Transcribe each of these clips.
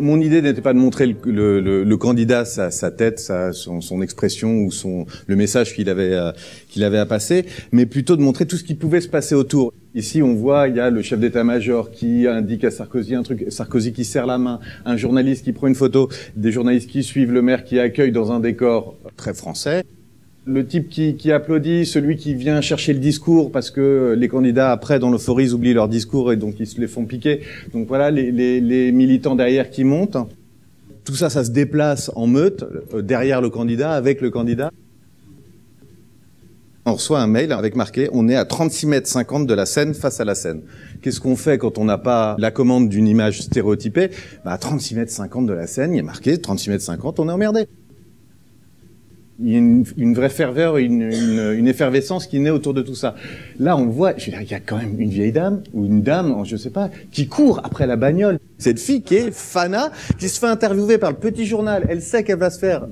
Mon idée n'était pas de montrer le candidat, sa tête, son expression ou le message qu'il avait à passer, mais plutôt de montrer tout ce qui pouvait se passer autour. Ici, on voit, il y a le chef d'état-major qui indique à Sarkozy un truc, Sarkozy qui serre la main, un journaliste qui prend une photo, des journalistes qui suivent, le maire qui accueille dans un décor très français. Le type qui applaudit, celui qui vient chercher le discours parce que les candidats après dans l'euphorie ils oublient leur discours et donc ils se les font piquer. Donc voilà les militants derrière qui montent. Tout ça, ça se déplace en meute derrière le candidat, avec le candidat. On reçoit un mail avec marqué « On est à 36,50 m de la scène face à la scène ». Qu'est-ce qu'on fait quand on n'a pas la commande d'une image stéréotypée? À 36,50 m de la scène, il est marqué 36,50 m, on est emmerdé. Il y a une vraie ferveur, une effervescence qui naît autour de tout ça. Là, on voit, je veux dire, il y a quand même une vieille dame, ou une dame, je sais pas, qui court après la bagnole. Cette fille qui est Fana, qui se fait interviewer par le petit journal, elle sait qu'elle va se faire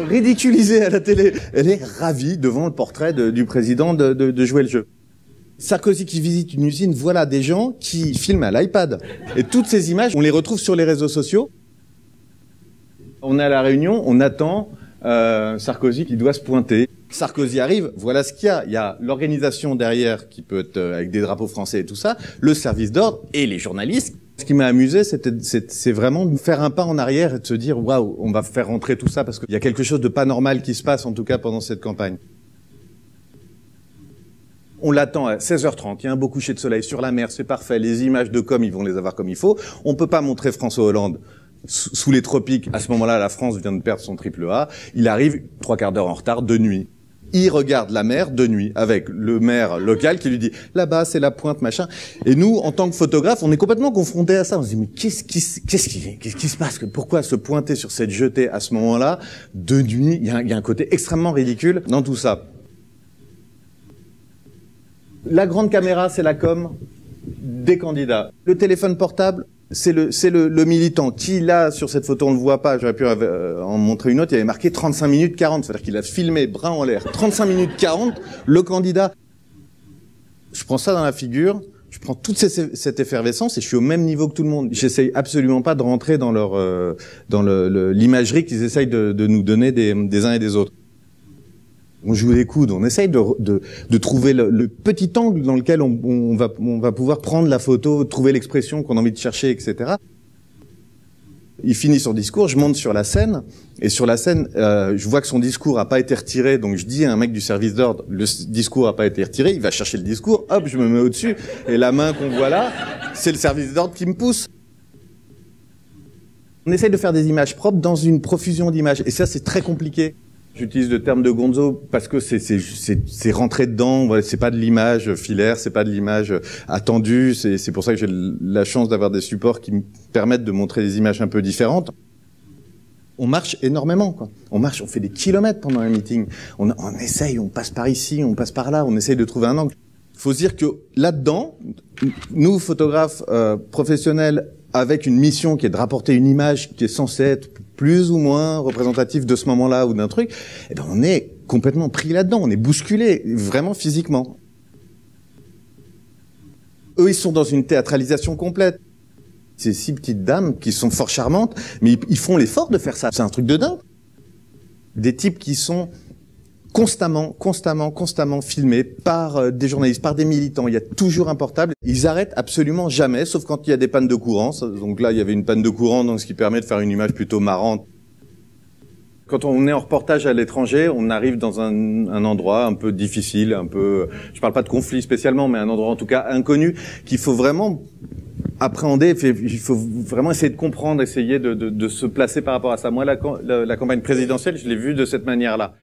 ridiculiser à la télé. Elle est ravie devant le portrait du président de jouer le jeu. Sarkozy qui visite une usine, voilà des gens qui filment à l'iPad. Et toutes ces images, on les retrouve sur les réseaux sociaux. On est à la Réunion, on attend Sarkozy qui doit se pointer. Sarkozy arrive, voilà ce qu'il y a. Il y a l'organisation derrière qui peut être avec des drapeaux français et tout ça, le service d'ordre et les journalistes. Ce qui m'a amusé, c'est vraiment de faire un pas en arrière et de se dire waouh, on va faire rentrer tout ça parce qu'il y a quelque chose de pas normal qui se passe en tout cas pendant cette campagne. On l'attend à 16h30, il y a un beau coucher de soleil sur la mer, c'est parfait, les images de com, ils vont les avoir comme il faut. On peut pas montrer François Hollande sous les tropiques. À ce moment-là, la France vient de perdre son triple A. Il arrive 3/4 d'heure en retard de nuit. Il regarde la mer de nuit avec le maire local qui lui dit « Là-bas, c'est la pointe, machin ». Et nous, en tant que photographes, on est complètement confrontés à ça. On se dit « Mais qu'est-ce qui se passe? Pourquoi se pointer sur cette jetée à ce moment-là de nuit ?» Il y a un côté extrêmement ridicule dans tout ça. La grande caméra, c'est la com des candidats. Le téléphone portable, c'est le militant qui, là, sur cette photo, on ne le voit pas, j'aurais pu en montrer une autre, il y avait marqué 35 minutes 40, c'est-à-dire qu'il a filmé bras en l'air. 35 minutes 40, le candidat. Je prends ça dans la figure, je prends toute cette effervescence et je suis au même niveau que tout le monde. J'essaye absolument pas de rentrer dans l'imagerie qu'ils essayent de nous donner des uns et des autres. On joue des coudes, on essaye de trouver le petit angle dans lequel on va pouvoir prendre la photo, trouver l'expression qu'on a envie de chercher, etc. Il finit son discours, je monte sur la scène, et sur la scène, je vois que son discours a pas été retiré, donc je dis à un mec du service d'ordre, le discours a pas été retiré, il va chercher le discours, hop, je me mets au-dessus, et la main qu'on voit là, c'est le service d'ordre qui me pousse. On essaye de faire des images propres dans une profusion d'images, et ça c'est très compliqué. J'utilise le terme de gonzo parce que c'est rentré dedans, voilà, c'est pas de l'image filaire, c'est pas de l'image attendue, c'est pour ça que j'ai la chance d'avoir des supports qui me permettent de montrer des images un peu différentes. On marche énormément, quoi. On marche, on fait des kilomètres pendant un meeting. On essaye, on passe par ici, on passe par là, on essaye de trouver un angle. Faut se dire que là-dedans, nous, photographes professionnels, avec une mission qui est de rapporter une image qui est censée être plus ou moins représentative de ce moment-là ou d'un truc, eh ben on est complètement pris là-dedans, on est bousculé, vraiment physiquement. Eux, ils sont dans une théâtralisation complète. Ces 6 petites dames qui sont fort charmantes, mais ils font l'effort de faire ça. C'est un truc de dingue. Des types qui sont constamment filmés par des journalistes, par des militants. Il y a toujours un portable. Ils arrêtent absolument jamais, sauf quand il y a des pannes de courant. Donc là, il y avait une panne de courant, donc ce qui permet de faire une image plutôt marrante. Quand on est en reportage à l'étranger, on arrive dans un endroit un peu difficile, un peu, je parle pas de conflit spécialement, mais un endroit en tout cas inconnu, qu'il faut vraiment appréhender, il faut vraiment essayer de comprendre, essayer de se placer par rapport à ça. Moi, la campagne présidentielle, je l'ai vue de cette manière-là.